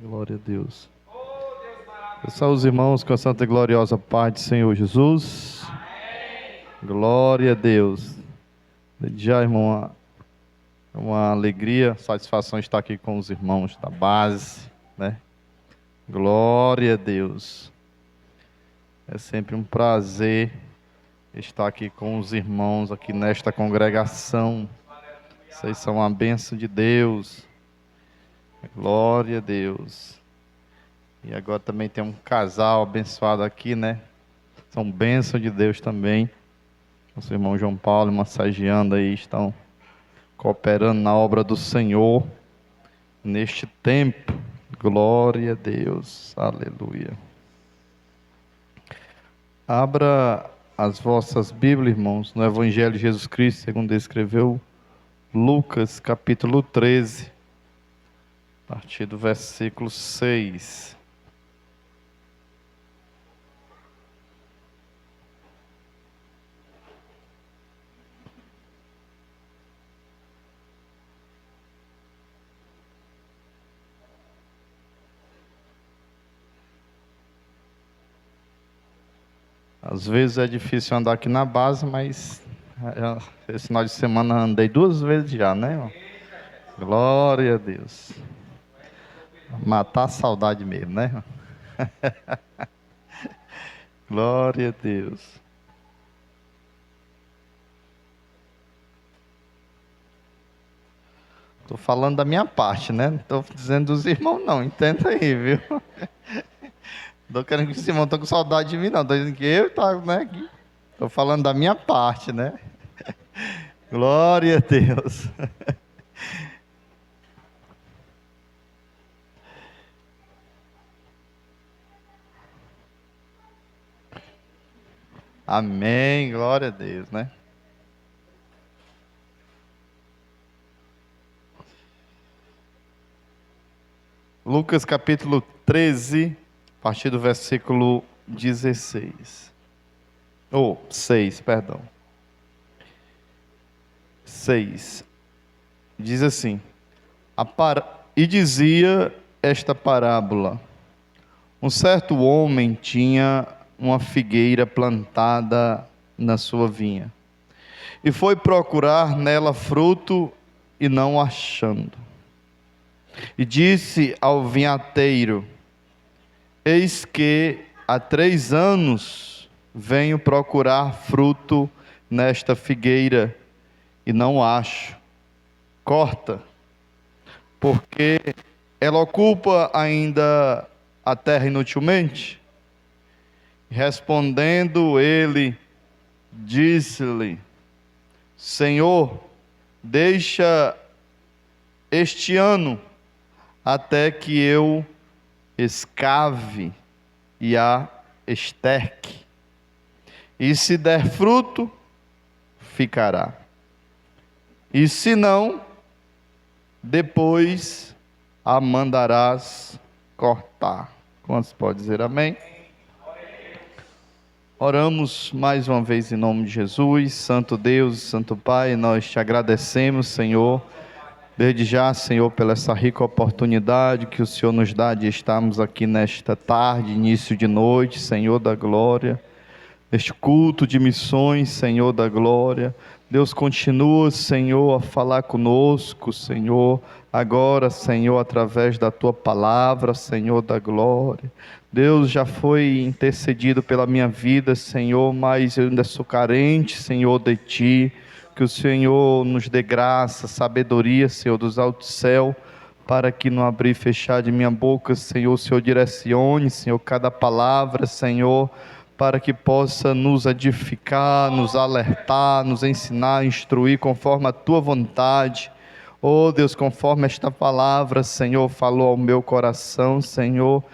Glória a Deus. Pessoal, os irmãos, com a santa e gloriosa paz do Senhor Jesus. Glória a Deus. Já, irmão, uma alegria, satisfação estar aqui com os irmãos da base, né? Glória a Deus. É sempre um prazer estar aqui com os irmãos aqui nesta congregação. Vocês são uma bênção de Deus. Glória a Deus. E agora também tem um casal abençoado aqui, né? São bênção de Deus também. Nosso irmão João Paulo massageando aí, estão cooperando na obra do Senhor neste tempo. Glória a Deus. Aleluia. Abra as vossas Bíblias, irmãos, no Evangelho de Jesus Cristo, segundo escreveu Lucas, capítulo 13, a partir do versículo 6. Às vezes é difícil andar aqui na base, mas esse final de semana andei 2 vezes já, né, irmão? Glória a Deus. Matar a saudade mesmo, né? Glória a Deus. Estou falando da minha parte, né? Não estou dizendo dos irmãos, não. Entenda aí, viu? Estou querendo que os irmãos estão com saudade de mim, não. Estou dizendo que eu estou, né? Estou falando da minha parte, né? Glória a Deus. Amém. Glória a Deus, né? Lucas capítulo 13, a partir do versículo 16. 6, perdão. 6. Diz assim: E dizia esta parábola: um certo homem tinha uma figueira plantada na sua vinha, e foi procurar nela fruto, e não achando. E disse ao vinhateiro: eis que há 3 anos venho procurar fruto nesta figueira, e não acho. Corta, porque ela ocupa ainda a terra inutilmente. Respondendo ele, disse-lhe: Senhor, deixa este ano até que eu escave e a esterque, e se der fruto, ficará, e se não, depois a mandarás cortar. Quantos podem dizer amém? Oramos mais uma vez em nome de Jesus. Santo Deus, Santo Pai, nós te agradecemos, Senhor, desde já, Senhor, pela essa rica oportunidade que o Senhor nos dá de estarmos aqui nesta tarde, início de noite, Senhor da glória, neste culto de missões, Senhor da glória. Deus, continua, Senhor, a falar conosco, Senhor, agora, Senhor, através da Tua palavra, Senhor da glória. Deus, já foi intercedido pela minha vida, Senhor, mas eu ainda sou carente, Senhor, de Ti. Que o Senhor nos dê graça, sabedoria, Senhor, dos altos céus, para que no abrir e fechar de minha boca, Senhor, o Senhor direcione, Senhor, cada palavra, Senhor, para que possa nos edificar, nos alertar, nos ensinar, instruir conforme a Tua vontade. Oh Deus, conforme esta palavra, Senhor, falou ao meu coração, Senhor,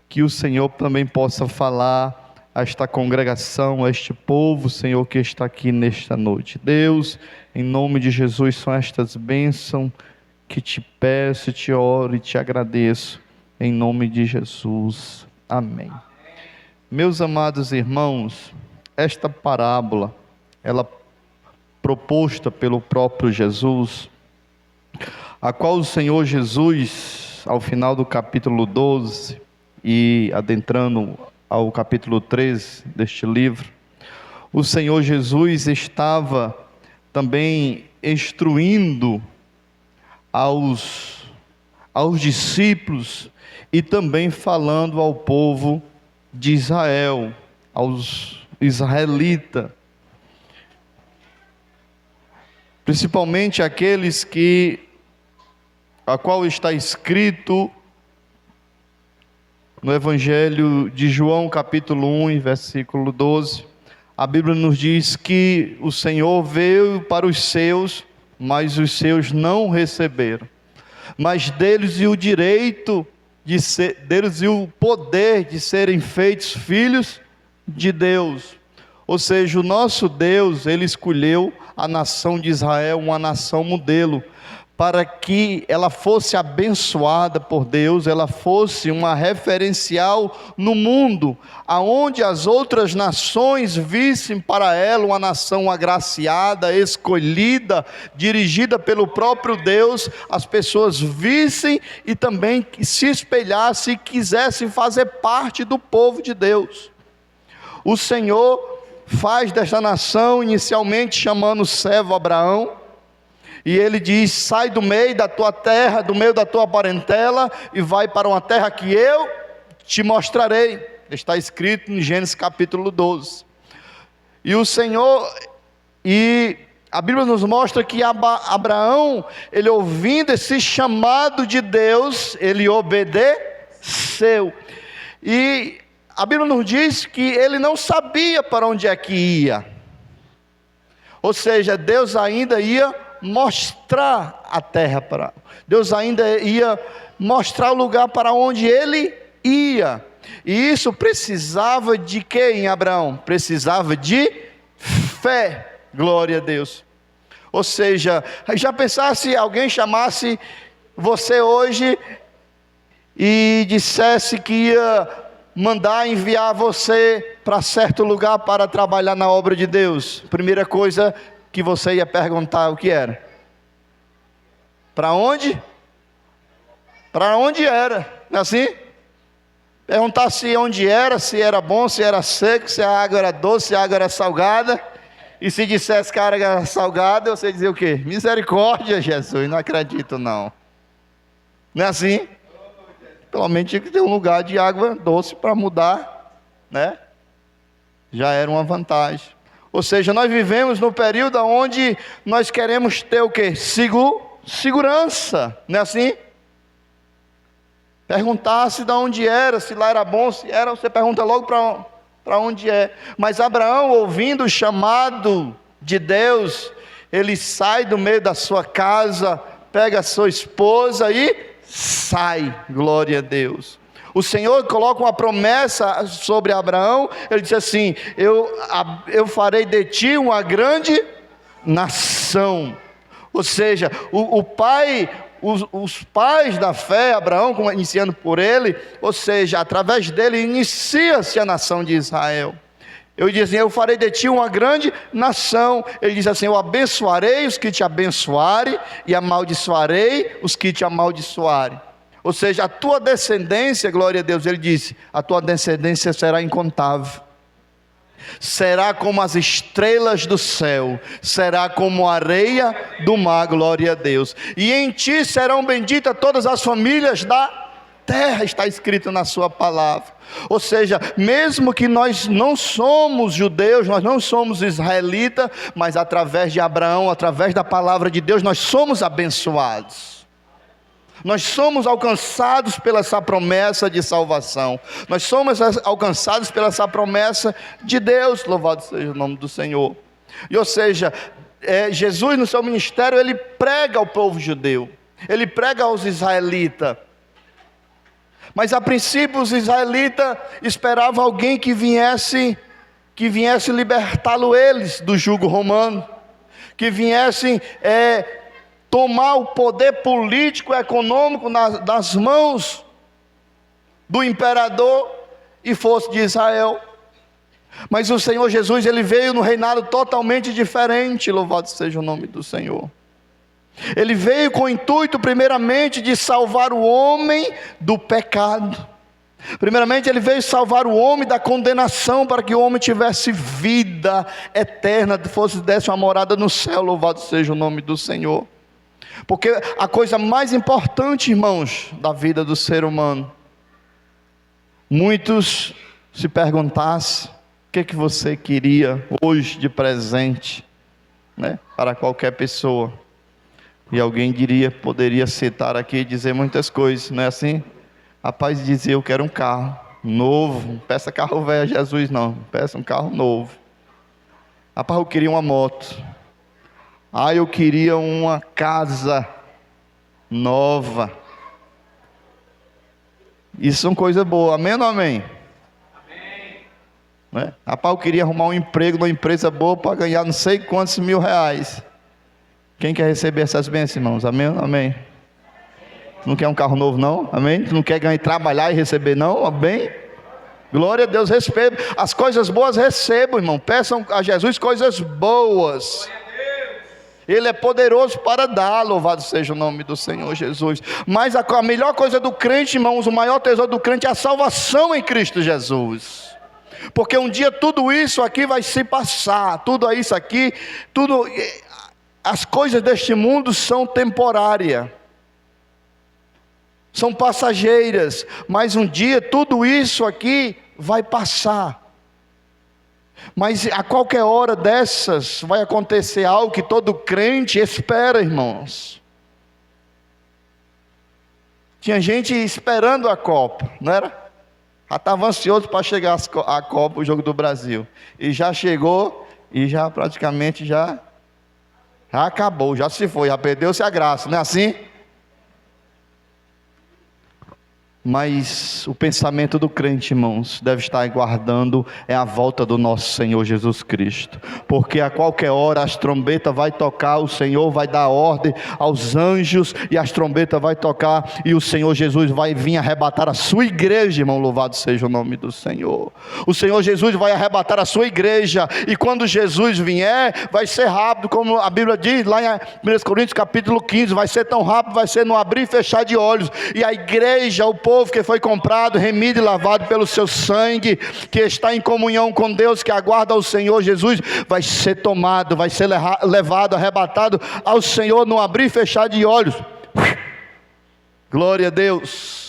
que o Senhor também possa falar a esta congregação, a este povo, Senhor, que está aqui nesta noite. Deus, em nome de Jesus, são estas bênçãos que te peço, te oro e te agradeço, em nome de Jesus. Amém. Meus amados irmãos, esta parábola, ela proposta pelo próprio Jesus, a qual o Senhor Jesus ao final do capítulo 12 e adentrando ao capítulo 13 deste livro, o Senhor Jesus estava também instruindo aos discípulos e também falando ao povo de Israel, aos israelitas, principalmente aqueles a qual está escrito no Evangelho de João, capítulo 1, versículo 12, a Bíblia nos diz que o Senhor veio para os seus, mas os seus não receberam. Mas deles e o direito deles e o poder de serem feitos filhos de Deus. Ou seja, o nosso Deus, Ele escolheu a nação de Israel, uma nação modelo, para que ela fosse abençoada por Deus, ela fosse uma referencial no mundo, aonde as outras nações vissem para ela uma nação agraciada, escolhida, dirigida pelo próprio Deus, as pessoas vissem e também se espelhassem e quisessem fazer parte do povo de Deus. O Senhor faz desta nação, inicialmente chamando o servo Abraão, e ele diz: sai do meio da tua terra, do meio da tua parentela, e vai para uma terra que eu te mostrarei. Está escrito em Gênesis capítulo 12. E o Senhor, e a Bíblia nos mostra que Abraão, ele ouvindo esse chamado de Deus, ele obedeceu. E a Bíblia nos diz que ele não sabia para onde é que ia. Ou seja, Deus ainda ia mostrar a terra para Deus, ainda ia mostrar o lugar para onde ele ia. E isso precisava de quê em Abraão? Precisava de fé. Glória a Deus. Ou seja, já pensasse, alguém chamasse você hoje e dissesse que ia mandar enviar você para certo lugar para trabalhar na obra de Deus? Primeira coisa que você ia perguntar, o que era? Para onde? Para onde era? Não é assim? Perguntar se onde era, se era bom, se era seco, se a água era doce, se a água era salgada. E se dissesse que a água era salgada, você dizia o quê? Misericórdia, Jesus, não acredito não. Não é assim? Pelo menos tinha que ter um lugar de água doce para mudar, né? Já era uma vantagem. Ou seja, nós vivemos no período onde nós queremos ter o quê? Segurança, não é assim? Perguntasse de onde era, se lá era bom, se era, você pergunta logo para onde é. Mas Abraão, ouvindo o chamado de Deus, ele sai do meio da sua casa, pega a sua esposa e sai. Glória a Deus. O Senhor coloca uma promessa sobre Abraão. Ele diz assim: eu farei de ti uma grande nação. Ou seja, os pais da fé, Abraão, iniciando por ele, ou seja, através dele inicia-se a nação de Israel. Eu diz assim: eu farei de ti uma grande nação. Ele diz assim: eu abençoarei os que te abençoarem e amaldiçoarei os que te amaldiçoarem. Ou seja, a tua descendência, glória a Deus, ele disse, a tua descendência será incontável. Será como as estrelas do céu, será como a areia do mar, glória a Deus. E em ti serão benditas todas as famílias da terra, está escrito na sua palavra. Ou seja, mesmo que nós não somos judeus, nós não somos israelitas, mas através de Abraão, através da palavra de Deus, nós somos abençoados. Nós somos alcançados pela essa promessa de salvação. Nós somos alcançados pela essa promessa de Deus. Louvado seja o nome do Senhor. E ou seja, Jesus no seu ministério, ele prega ao povo judeu. Ele prega aos israelitas. Mas a princípio os israelitas esperavam alguém que viesse libertá-lo eles do jugo romano. Que viessem tomar o poder político, econômico das mãos do imperador e fosse de Israel. Mas o Senhor Jesus, ele veio no reinado totalmente diferente, louvado seja o nome do Senhor. Ele veio com o intuito, primeiramente, de salvar o homem do pecado. Primeiramente, ele veio salvar o homem da condenação, para que o homem tivesse vida eterna, desse uma morada no céu. Louvado seja o nome do Senhor. Porque a coisa mais importante, irmãos, da vida do ser humano, muitos se perguntassem: o que você queria hoje de presente, né, para qualquer pessoa? E alguém poderia citar aqui e dizer muitas coisas, não é assim? Rapaz, dizia: eu quero um carro novo, não peça carro velho a Jesus não, peça um carro novo. Rapaz, eu queria uma moto. Eu queria uma casa nova. Isso são coisas boas, amém ou não amém? Amém. Né? Rapaz, eu queria arrumar um emprego numa empresa boa para ganhar não sei quantos R$1.000. Quem quer receber essas bênçãos, irmãos? Amém ou não amém? Não quer um carro novo não? Amém? Não quer ganhar, trabalhar e receber não? Amém? Glória a Deus, receba. As coisas boas recebam, irmão. Peçam a Jesus coisas boas. Ele é poderoso para dar, louvado seja o nome do Senhor Jesus. Mas a melhor coisa do crente, irmãos, o maior tesouro do crente é a salvação em Cristo Jesus. Porque um dia tudo isso aqui vai se passar, tudo isso aqui, as coisas deste mundo são temporárias, são passageiras, mas um dia tudo isso aqui vai passar. Mas a qualquer hora dessas vai acontecer algo que todo crente espera, irmãos. Tinha gente esperando a Copa, não era? Já estava ansioso para chegar a Copa, o jogo do Brasil. E já chegou e já praticamente já acabou, já se foi, já perdeu-se a graça, não é assim? Mas o pensamento do crente, irmãos, deve estar aguardando a volta do nosso Senhor Jesus Cristo, porque a qualquer hora as trombetas vai tocar, o Senhor vai dar ordem aos anjos, e as trombetas vai tocar, e o Senhor Jesus vai vir arrebatar a sua igreja, irmão, louvado seja o nome do Senhor. O Senhor Jesus vai arrebatar a sua igreja, e quando Jesus vier, vai ser rápido, como a Bíblia diz, lá em 1 Coríntios capítulo 15, vai ser tão rápido, vai ser no abrir e fechar de olhos, e a igreja, o povo que foi comprado, remido e lavado pelo seu sangue, que está em comunhão com Deus, que aguarda o Senhor Jesus, vai ser tomado, vai ser levado, arrebatado ao Senhor no abrir e fechar de olhos. Glória a Deus.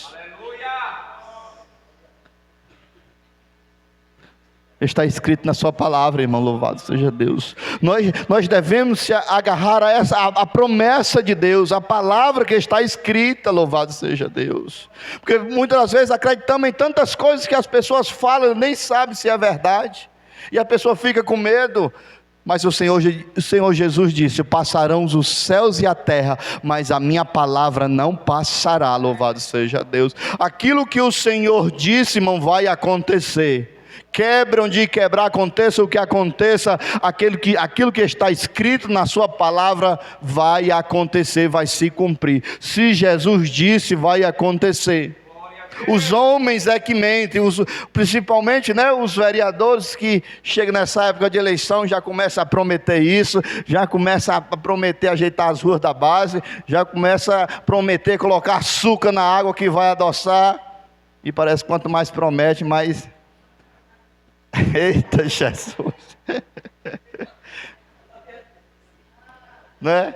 Está escrito na sua palavra, irmão, louvado seja Deus. Nós devemos se agarrar a promessa de Deus, a palavra que está escrita, louvado seja Deus. Porque muitas das vezes acreditamos em tantas coisas que as pessoas falam, nem sabem se é verdade, e a pessoa fica com medo. Mas o Senhor Jesus disse: passarão os céus e a terra, mas a minha palavra não passará, louvado seja Deus. Aquilo que o Senhor disse, irmão, vai acontecer. Quebra onde quebrar, aconteça o que aconteça, aquilo que está escrito na sua palavra vai acontecer, vai se cumprir. Se Jesus disse, vai acontecer. Os homens é que mentem, principalmente, né, os vereadores que chegam nessa época de eleição, já começam a prometer isso, já começam a prometer ajeitar as ruas da base, já começam a prometer colocar açúcar na água que vai adoçar, e parece que quanto mais promete, mais... Eita Jesus. Né?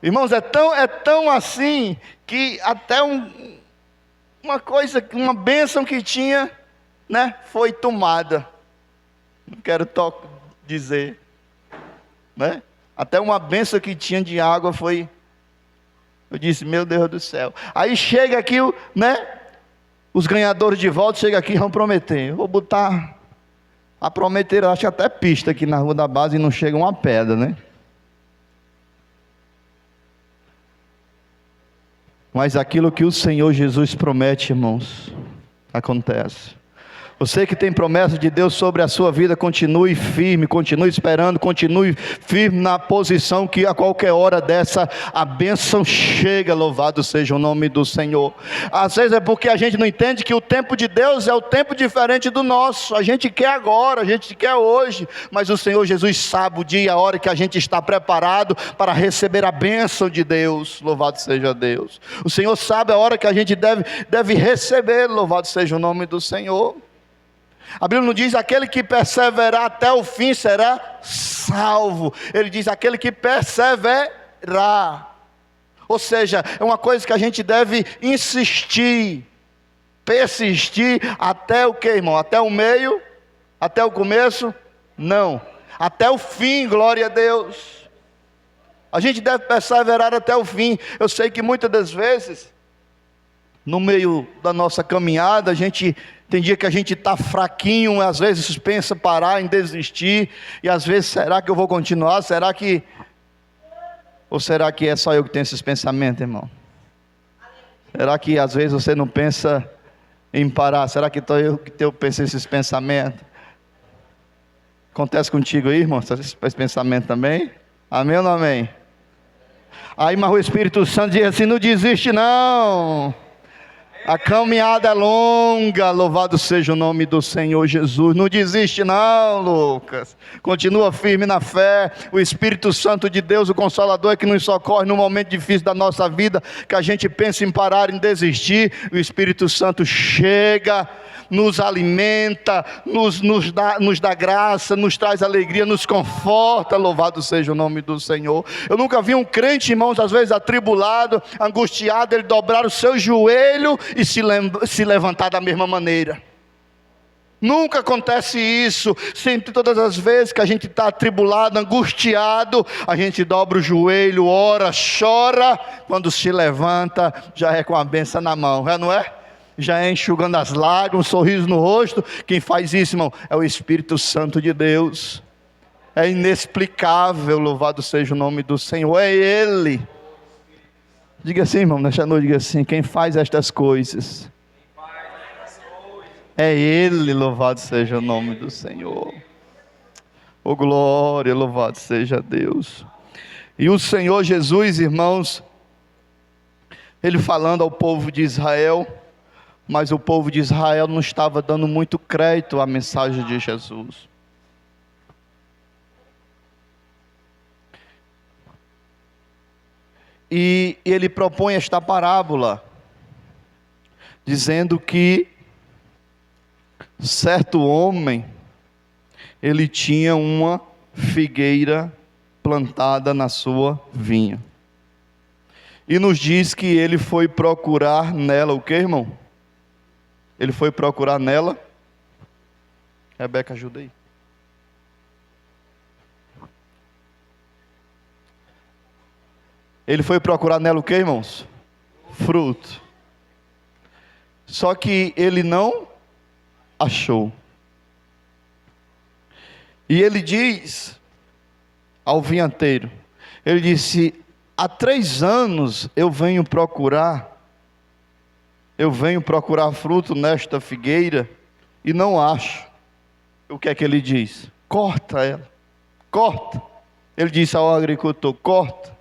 Irmãos, é tão assim, que até uma bênção que tinha, né, foi tomada. Não quero dizer, né? Até uma bênção que tinha de água foi... Eu disse: meu Deus do céu. Aí chega aqui, né, os ganhadores de volta, chegam aqui e vão prometer: eu vou botar... A prometer, acho até pista aqui na rua da base, e não chega uma pedra, né? Mas aquilo que o Senhor Jesus promete, irmãos, acontece. Você que tem promessa de Deus sobre a sua vida, continue firme, continue esperando, continue firme na posição que a qualquer hora dessa a bênção chega, louvado seja o nome do Senhor. Às vezes é porque a gente não entende que o tempo de Deus é o tempo diferente do nosso. A gente quer agora, a gente quer hoje, mas o Senhor Jesus sabe o dia e a hora que a gente está preparado para receber a bênção de Deus, louvado seja Deus. O Senhor sabe a hora que a gente deve receber, louvado seja o nome do Senhor. A Bíblia não diz: aquele que perseverar até o fim será salvo. Ele diz: aquele que perseverar. Ou seja, é uma coisa que a gente deve insistir, persistir até o que, irmão? Até o meio? Até o começo? Não, até o fim, glória a Deus. A gente deve perseverar até o fim. Eu sei que muitas das vezes, no meio da nossa caminhada, tem dia que a gente está fraquinho, às vezes pensa parar, em desistir, e às vezes, será que eu vou continuar? Ou será que é só eu que tenho esses pensamentos, irmão? Será que às vezes você não pensa em parar? Será que eu que penso esses pensamentos? Acontece contigo aí, irmão, esse pensamento também? Amém ou não amém? Aí, mas o Espírito Santo diz assim: não desiste não. A caminhada é longa, louvado seja o nome do Senhor Jesus. Não desiste não, Lucas. Continua firme na fé. O Espírito Santo de Deus, o Consolador, é que nos socorre no momento difícil da nossa vida, que a gente pensa em parar, em desistir. O Espírito Santo chega, nos alimenta, nos dá graça, nos traz alegria, nos conforta, louvado seja o nome do Senhor. Eu nunca vi um crente, irmãos, às vezes atribulado, angustiado, ele dobrar o seu joelho e se levantar da mesma maneira. Nunca acontece isso. Sempre, todas as vezes que a gente está atribulado, angustiado, a gente dobra o joelho, ora, chora, quando se levanta, já é com a bênção na mão, não é? Já é enxugando as lágrimas, um sorriso no rosto. Quem faz isso, irmão, é o Espírito Santo de Deus. É inexplicável, louvado seja o nome do Senhor, é Ele. Diga assim, irmão, nesta noite, diga assim: quem faz estas coisas é Ele, louvado seja o nome do Senhor. Oh glória, louvado seja Deus. E o Senhor Jesus, irmãos, Ele falando ao povo de Israel, mas o povo de Israel não estava dando muito crédito à mensagem de Jesus. E ele propõe esta parábola, dizendo que certo homem, ele tinha uma figueira plantada na sua vinha. E nos diz que ele foi procurar nela o que, irmão? Ele foi procurar nela. Rebeca, ajuda aí. Ele foi procurar nela o que, irmãos? Fruto. Só que ele não achou. E ele diz ao vinhateiro, ele disse: há 3 anos eu venho procurar fruto nesta figueira e não acho. O que é que ele diz? Corta ela, corta. Ele disse ao agricultor: corta.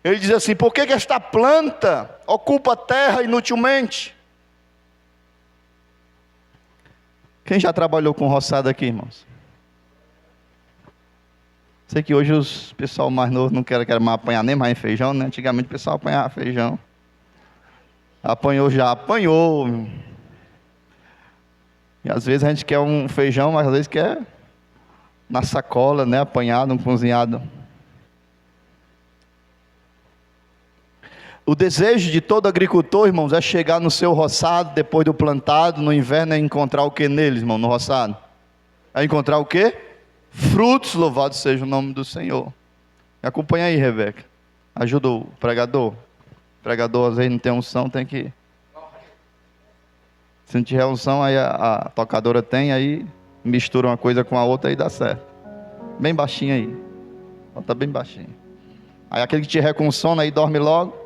Ele diz assim: por que esta planta ocupa a terra inutilmente? Quem já trabalhou com roçado aqui, irmãos? Sei que hoje o pessoal mais novo não quer mais apanhar nem mais em feijão, né? Antigamente o pessoal apanhava feijão. Apanhou já, apanhou. E às vezes a gente quer um feijão, mas às vezes quer na sacola, né? Apanhado, um cozinhado. O desejo de todo agricultor, irmãos, é chegar no seu roçado, depois do plantado, no inverno, é encontrar o que neles, irmão, no roçado? É encontrar o quê? Frutos, louvado seja o nome do Senhor. Me acompanha aí, Rebeca. Ajuda o pregador. O pregador às vezes não tem unção, tem que... Se não tiver unção, aí a tocadora tem, aí mistura uma coisa com a outra e dá certo. Bem baixinho aí. Bota bem baixinho. Aí aquele que tiver com sono aí dorme logo.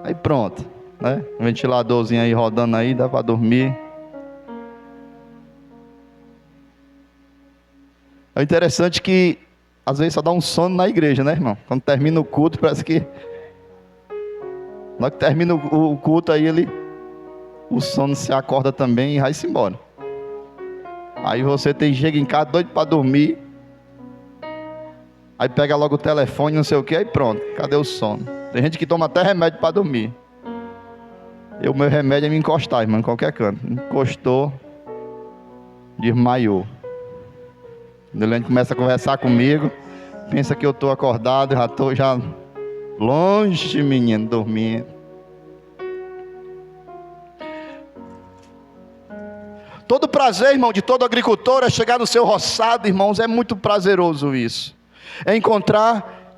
Aí pronto. né? Um ventiladorzinho aí rodando aí, dá para dormir. É interessante que às vezes só dá um sono na igreja, né, irmão? Quando termina o culto, parece que na hora que termina o culto aí o sono se acorda também e vai-se embora. Aí você chega em casa doido para dormir. Aí pega logo o telefone, não sei o que, aí pronto, cadê o sono? Tem gente que toma até remédio para dormir. O meu remédio é me encostar, irmão, em qualquer canto. Encostou, desmaiou. Ele começa a conversar comigo, pensa que eu estou acordado, já estou longe, menino, dormindo. Todo prazer, irmão, de todo agricultor é chegar no seu roçado, irmãos, é muito prazeroso isso. É encontrar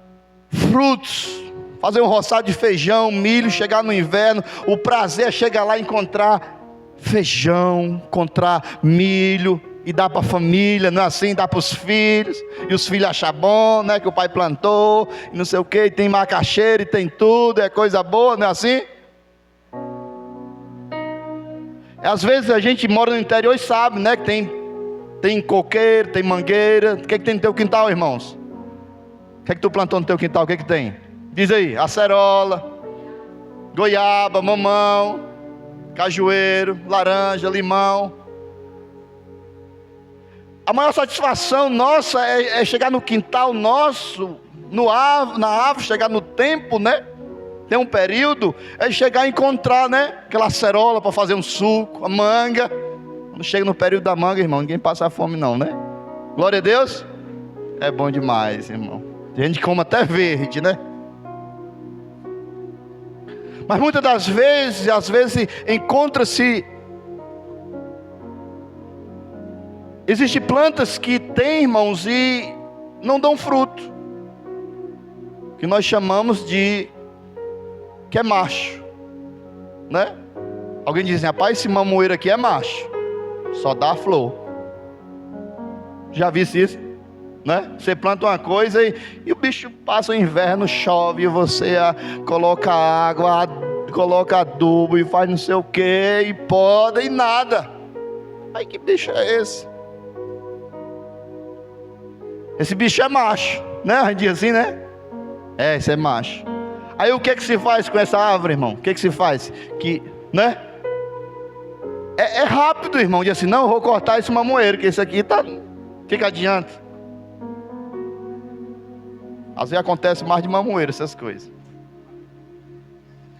frutos, fazer um roçado de feijão, milho, chegar no inverno, o prazer é chegar lá e encontrar feijão, encontrar milho, e dá para a família, não é assim? Dá para os filhos, e os filhos acham bom, né? Que o pai plantou, e não sei o que, e tem macaxeira, e tem tudo, é coisa boa, não é assim? Às vezes a gente mora no interior e sabe, né? Que tem coqueiro, tem mangueira. O que é que tem no teu quintal, irmãos? O que é que tu plantou no teu quintal? O que é que tem? Diz aí, acerola, goiaba, mamão, cajueiro, laranja, limão. A maior satisfação nossa é chegar no quintal nosso, na árvore, chegar no tempo, né? Tem um período, é chegar a encontrar, né? Aquela acerola para fazer um suco, a manga. Quando chega no período da manga, irmão, ninguém passa fome não, né? Glória a Deus. É bom demais, irmão. Tem gente que come até verde, né? Mas muitas das vezes, às vezes encontra-se... Existem plantas que tem, irmãos, e não dão fruto. Que nós chamamos de... que é macho, né? Alguém diz assim, rapaz, esse mamoeiro aqui é macho, só dá flor. Já visse isso, né? Você planta uma coisa e o bicho passa o inverno, chove, e você coloca água, coloca adubo e faz não sei o que, e poda e nada. Aí que bicho é esse? Esse bicho é macho, né? A gente diz assim, né? Esse é macho. Aí o que é que se faz com essa árvore, irmão? O que é que se faz? Né? É rápido, irmão. Diz assim, não, eu vou cortar esse mamoeiro, que esse aqui tá... O que adianta? Às vezes acontece mais de mamoeiro, essas coisas.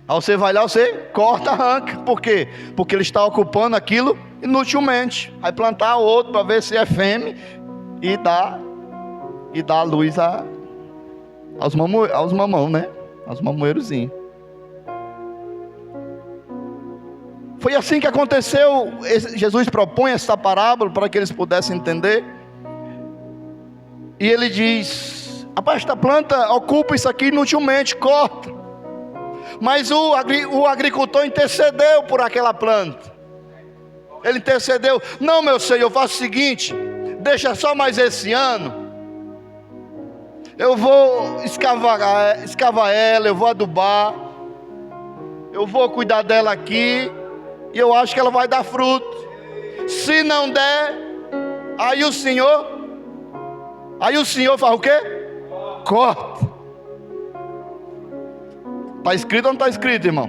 Aí você vai lá, você corta, arranca. Por quê? Porque ele está ocupando aquilo inutilmente. Vai plantar outro para ver se é fêmea e dá luz aos mamão, né? Aos mamoeirozinhos. Foi assim que aconteceu. Jesus propõe essa parábola para que eles pudessem entender. E ele diz: rapaz, esta planta ocupa isso aqui inutilmente, corta. Mas o agricultor intercedeu por aquela planta. Ele intercedeu: não, meu senhor, eu faço o seguinte, deixa só mais esse ano. Eu vou escavar ela, eu vou adubar, eu vou cuidar dela aqui, e eu acho que ela vai dar fruto. Se não der, aí o Senhor faz o quê? Corta. Está escrito ou não está escrito, irmão?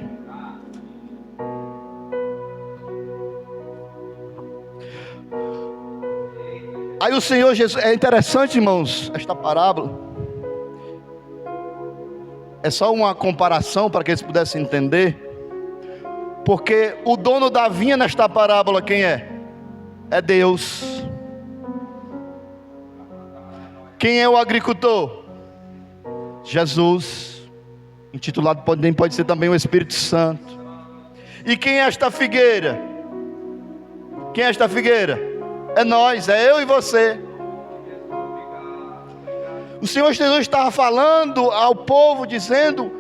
Aí o Senhor Jesus, é interessante, irmãos, esta parábola. É só uma comparação para que eles pudessem entender. Porque o dono da vinha nesta parábola quem é? É Deus. Quem é o agricultor? Jesus. Intitulado pode ser também o Espírito Santo. E quem é esta figueira? Quem é esta figueira? É nós, é eu e você. O Senhor Jesus estava falando ao povo, dizendo,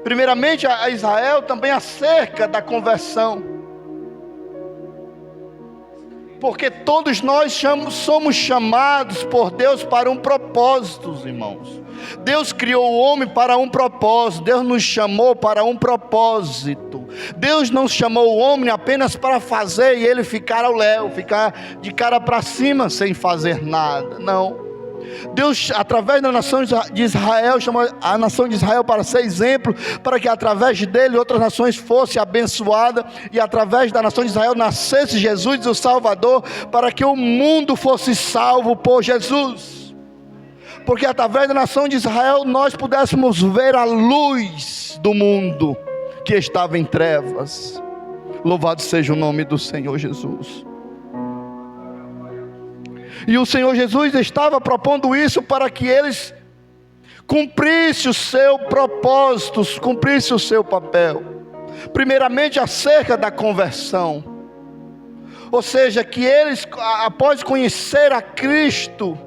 primeiramente a Israel, também acerca da conversão. Porque todos nós somos chamados por Deus para um propósito, irmãos. Deus criou o homem para um propósito. Deus nos chamou para um propósito. Deus não chamou o homem apenas para fazer e ele ficar ao léu, ficar de cara para cima sem fazer nada. Não. Deus, através da nação de Israel, chamou a nação de Israel para ser exemplo, para que através dele outras nações fossem abençoadas, e através da nação de Israel nascesse Jesus, o Salvador, para que o mundo fosse salvo por Jesus. Porque através da nação de Israel nós pudéssemos ver a luz do mundo que estava em trevas. Louvado seja o nome do Senhor Jesus. E o Senhor Jesus estava propondo isso para que eles cumprissem o seu propósito, cumprissem o seu papel. Primeiramente acerca da conversão. Ou seja, que eles, após conhecer a Cristo,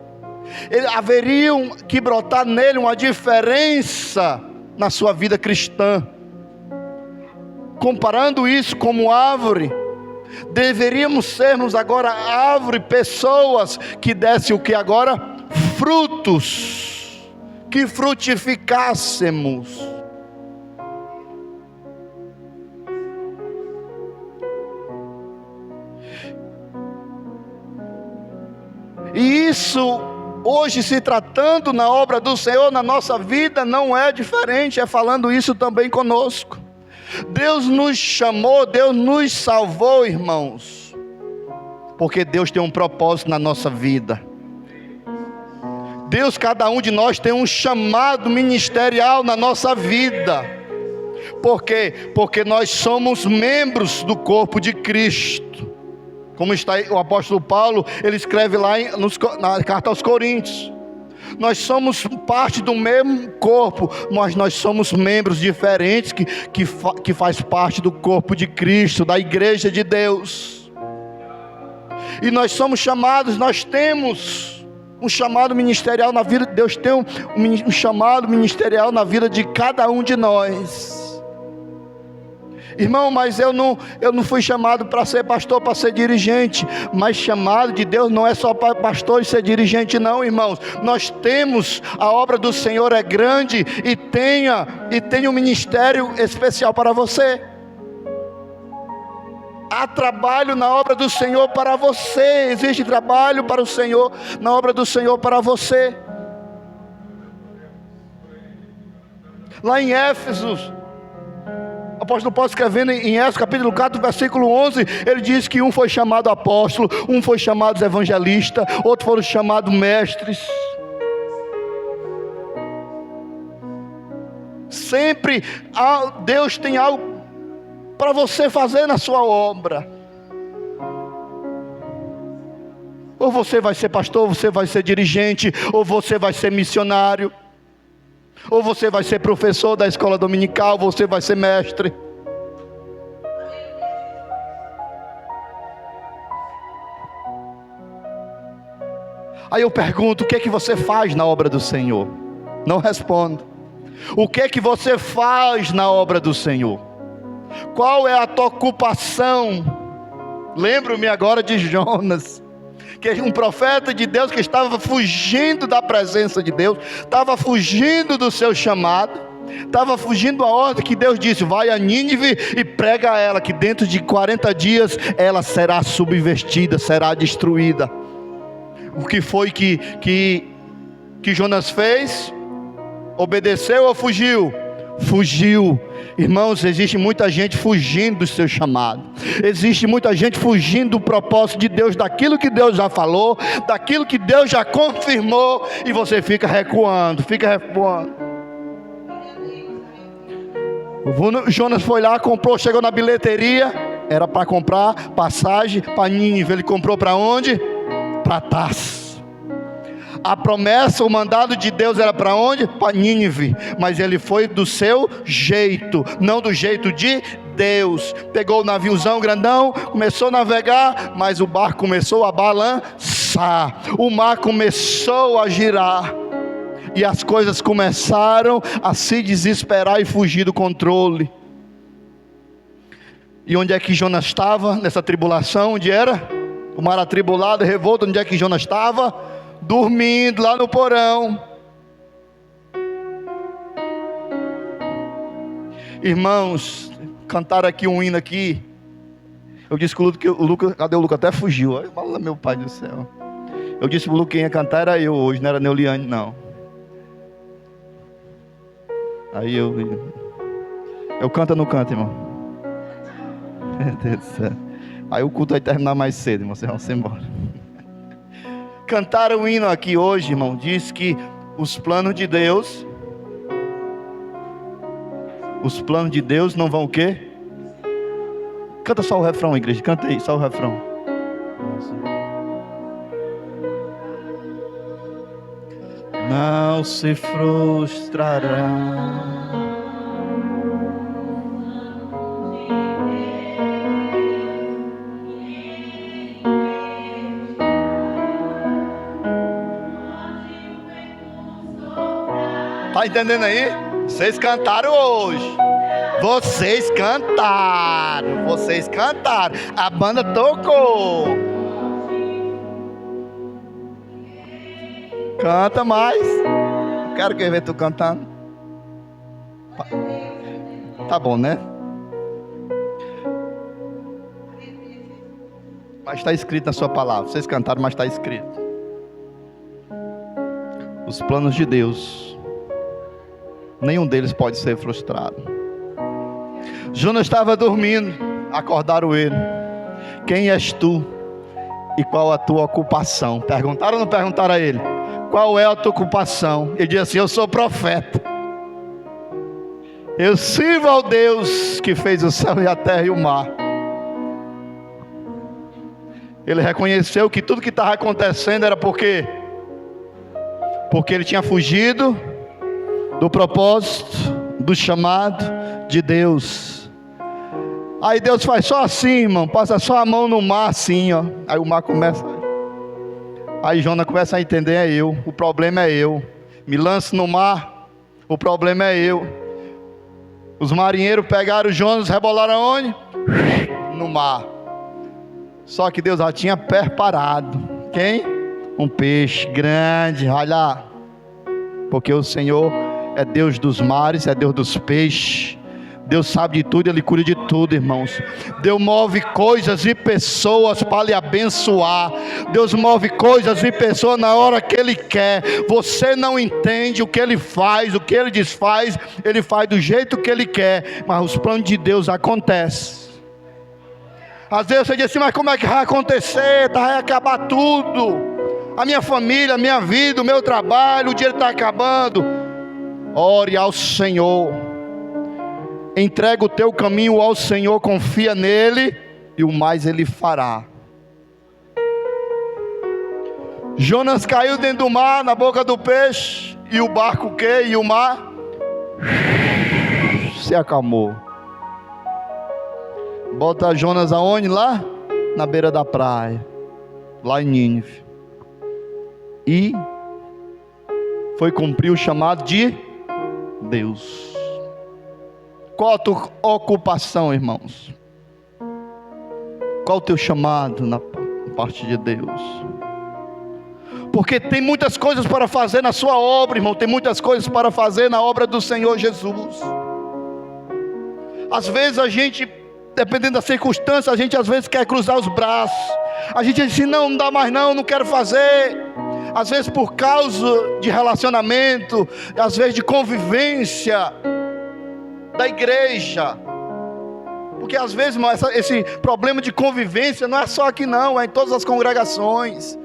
haveriam que brotar nele uma diferença na sua vida cristã. Comparando isso como árvore, deveríamos sermos agora árvore, pessoas que dessem o que agora? Frutos, que frutificássemos. E isso, hoje se tratando na obra do Senhor, na nossa vida, não é diferente, é falando isso também conosco. Deus nos chamou, Deus nos salvou, irmãos, porque Deus tem um propósito na nossa vida. Deus, cada um de nós tem um chamado ministerial na nossa vida. Por quê? Porque nós somos membros do corpo de Cristo. Como está o apóstolo Paulo, ele escreve lá na carta aos Coríntios. Nós somos parte do mesmo corpo, mas nós somos membros diferentes que faz parte do corpo de Cristo, da igreja de Deus. E nós somos chamados, nós temos um chamado ministerial na vida. Deus tem um chamado ministerial na vida de cada um de nós. Irmão, mas eu não fui chamado para ser pastor, para ser dirigente. Mas chamado de Deus não é só para pastor e ser dirigente, não, irmãos. Nós temos, a obra do Senhor é grande e tem um ministério especial para você. Há trabalho na obra do Senhor para você. Existe trabalho para o Senhor, na obra do Senhor para você. Lá em Éfeso, o apóstolo Paulo escrevendo em Éfeso capítulo 4, versículo 11, ele diz que um foi chamado apóstolo, um foi chamado evangelista, outro foram chamados mestres. Sempre Deus tem algo para você fazer na sua obra. Ou você vai ser pastor, ou você vai ser dirigente, ou você vai ser missionário, ou você vai ser professor da escola dominical, ou você vai ser mestre. Aí eu pergunto, o que é que você faz na obra do Senhor? Não respondo. O que é que você faz na obra do Senhor? Qual é a tua ocupação? Lembro-me agora de Jonas, que é um profeta de Deus que estava fugindo da presença de Deus, estava fugindo do seu chamado, estava fugindo da ordem que Deus disse: vai a Nínive e prega a ela que dentro de 40 dias ela será subvertida, será destruída. O que foi que Jonas fez? Obedeceu ou fugiu? Fugiu. Irmãos, existe muita gente fugindo do seu chamado. Existe muita gente fugindo do propósito de Deus, daquilo que Deus já falou, daquilo que Deus já confirmou, e você fica recuando, Jonas foi lá, comprou, chegou na bilheteria, era para comprar passagem para Nínive. Ele comprou para onde? Para Tarso. A promessa, o mandado de Deus era para onde? Para Nínive. Mas ele foi do seu jeito, não do jeito de Deus. Pegou o naviozão grandão, começou a navegar, mas o barco começou a balançar. O mar começou a girar. E as coisas começaram a se desesperar e fugir do controle. E onde é que Jonas estava nessa tribulação? Onde era? O mar atribulado, revolto. Onde é que Jonas estava? Dormindo lá no porão. Irmãos, cantaram aqui um hino aqui. Eu disse que o Lucas, cadê o Lucas? Até fugiu. Olha, meu pai do céu. Eu disse que o Lucas quem ia cantar era eu hoje, não era Neuliane, não. Aí eu canto ou não canto, irmão? Meu Deus do céu. Aí o culto vai terminar mais cedo, irmão. Vocês vão se embora. Cantaram o hino aqui hoje, irmão. Diz que os planos de Deus não vão o quê? Canta só o refrão, igreja. Canta aí, só o refrão. Não se frustrará. Tá entendendo aí? Vocês cantaram hoje. Vocês cantaram. A banda tocou. Canta mais. Quero que eu veja tu cantando. Tá bom, né? Mas está escrito na sua palavra. Vocês cantaram, mas está escrito. Os planos de Deus, nenhum deles pode ser frustrado. Jonas estava dormindo. Acordaram ele. Quem és tu? E qual a tua ocupação? Perguntaram ou não perguntaram a ele? Qual é a tua ocupação? Ele disse assim: eu sou profeta. Eu sirvo ao Deus que fez o céu e a terra e o mar. Ele reconheceu que tudo que estava acontecendo era porque ele tinha fugido do propósito, do chamado de Deus. Aí Deus faz só assim, irmão, passa só a mão no mar assim, ó. Aí o mar começa. Aí Jonas começa a entender: o problema é eu. Me lance no mar, o problema é eu. Os marinheiros pegaram Jonas, rebolaram aonde? No mar. Só que Deus já tinha preparado. Quem? Um peixe grande, olha lá. Porque o Senhor é Deus dos mares, é Deus dos peixes. Deus sabe de tudo, Ele cuida de tudo, irmãos. Deus move coisas e pessoas para lhe abençoar. Deus move coisas e pessoas na hora que Ele quer. Você não entende o que Ele faz, o que Ele desfaz. Ele faz do jeito que Ele quer, mas os planos de Deus acontecem. Às vezes você diz assim: mas como é que vai acontecer? Vai acabar tudo. A minha família, a minha vida, o meu trabalho, o dinheiro está acabando. Ore ao Senhor. Entrega o teu caminho ao Senhor, confia nele e o mais Ele fará. Jonas caiu dentro do mar, na boca do peixe. E o barco o quê? E o mar se acalmou. Bota Jonas aonde? Lá na beira da praia, lá em Nínive. E foi cumprir o chamado de Deus. Qual a tua ocupação, irmãos? Qual o teu chamado na parte de Deus? Porque tem muitas coisas para fazer na sua obra, irmão. Tem muitas coisas para fazer na obra do Senhor Jesus. Às vezes a gente, dependendo da circunstância, a gente às vezes quer cruzar os braços. A gente diz assim: não dá mais não quero fazer. Às vezes por causa de relacionamento, às vezes de convivência da igreja. Porque às vezes, irmão, esse problema de convivência não é só aqui não, é em todas as congregações.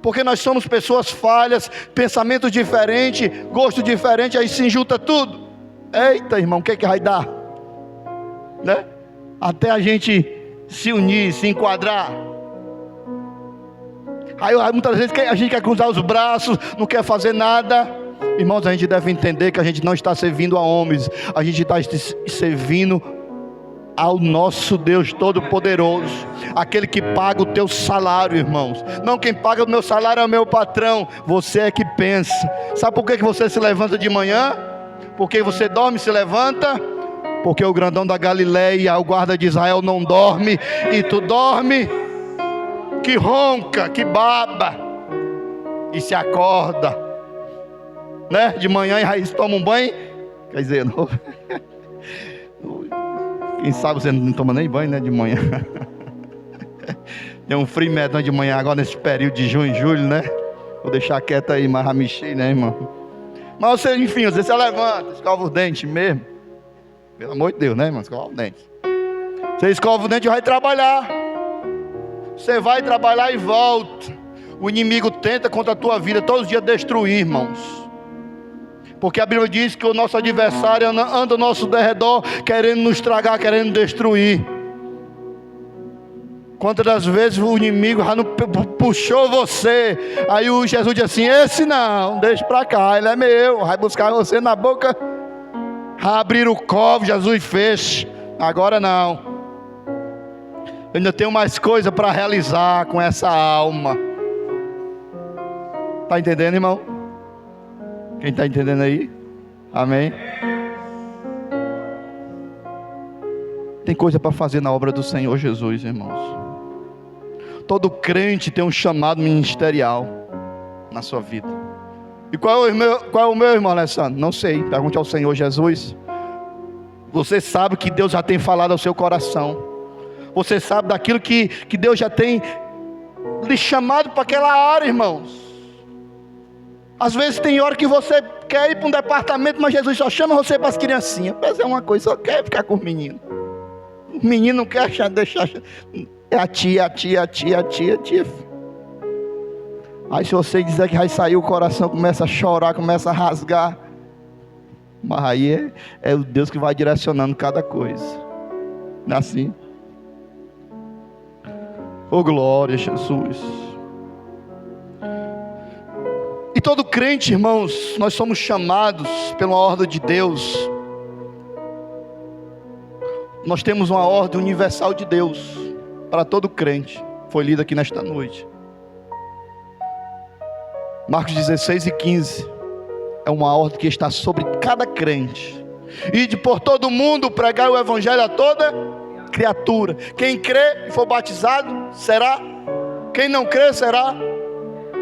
Porque nós somos pessoas falhas, pensamentos diferentes, gosto diferente, aí se junta tudo. Eita, irmão, o que é que vai dar? Né? Até a gente se unir, se enquadrar. Aí muitas vezes a gente quer cruzar os braços, não quer fazer nada. Irmãos, a gente deve entender que a gente não está servindo a homens, a gente está servindo ao nosso Deus Todo-Poderoso, aquele que paga o teu salário, irmãos. Não, quem paga o meu salário é o meu patrão. Você é que pensa. Sabe por que você se levanta de manhã? Porque você dorme e se levanta? Porque o grandão da Galileia, o guarda de Israel, não dorme e tu dorme. que ronca, que baba e se acorda, né? De manhã e aí toma um banho, quer dizer, não. Quem sabe você não toma nem banho, né, de manhã. Tem um frio medonho de manhã agora nesse período de junho e julho, né? Vou deixar quieto aí, mas já mexi, né, irmão? Mas você, enfim, às vezes você levanta, escova os dentes mesmo. Pelo amor de Deus, né, irmão? Escova os dentes. Você escova o dente e vai trabalhar. Você vai trabalhar e volta. O inimigo tenta contra a tua vida todos os dias destruir, irmãos. Porque a Bíblia diz que o nosso adversário anda ao nosso derredor, querendo nos estragar, querendo destruir. Quantas das vezes o inimigo já não puxou você, aí o Jesus diz assim: esse não, deixa pra cá, ele é meu, vai buscar você na boca. Abrir o cofre, Jesus fez, agora não. Eu ainda tenho mais coisa para realizar com essa alma. Está entendendo, irmão? Quem está entendendo aí? Amém? Tem coisa para fazer na obra do Senhor Jesus, irmãos. Todo crente tem um chamado ministerial na sua vida. E qual é o meu, irmão Alessandro? Não sei, pergunte ao Senhor Jesus. Você sabe que Deus já tem falado ao seu coração. Você sabe daquilo que Deus já tem lhe chamado para aquela área, irmãos. Às vezes tem hora que você quer ir para um departamento, mas Jesus só chama você para as criancinhas. Mas é uma coisa, só quer ficar com os meninos. O menino não quer deixar. É a tia. Aí se você dizer que vai sair, o coração começa a chorar, começa a rasgar. Mas aí é o Deus que vai direcionando cada coisa. Não é assim? Oh, glória a Jesus. E todo crente, irmãos, nós somos chamados pela ordem de Deus. Nós temos uma ordem universal de Deus para todo crente. Foi lida aqui nesta noite. Marcos 16:15 é uma ordem que está sobre cada crente. Ide por todo mundo pregar o evangelho a toda criatura. Quem crê e for batizado será. Quem não crê será.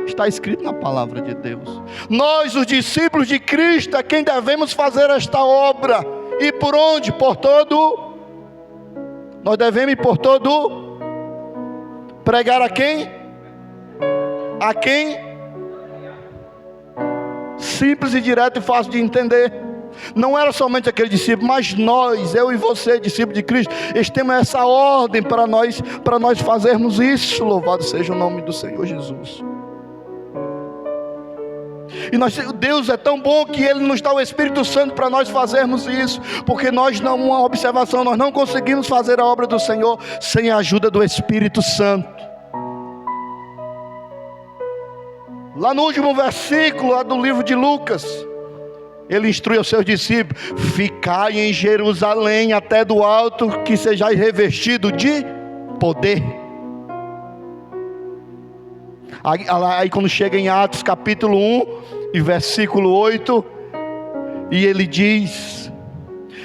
Está escrito na palavra de Deus. Nós, os discípulos de Cristo, é quem devemos fazer esta obra. E por onde? Por todo. Nós devemos ir por todo. Pregar a quem? A quem? Simples e direto e fácil de entender. Não era somente aquele discípulo, mas nós, eu e você, discípulo de Cristo, temos essa ordem para nós fazermos isso. Louvado seja o nome do Senhor Jesus. E Deus é tão bom que Ele nos dá o Espírito Santo para nós fazermos isso. Porque nós não, uma observação, nós não conseguimos fazer a obra do Senhor sem a ajuda do Espírito Santo. Lá no último versículo, lá do livro de Lucas, Ele instrui aos seus discípulos: ficai em Jerusalém até do alto que sejais revestido de poder. Aí quando chega em Atos capítulo 1 e versículo 8, e ele diz: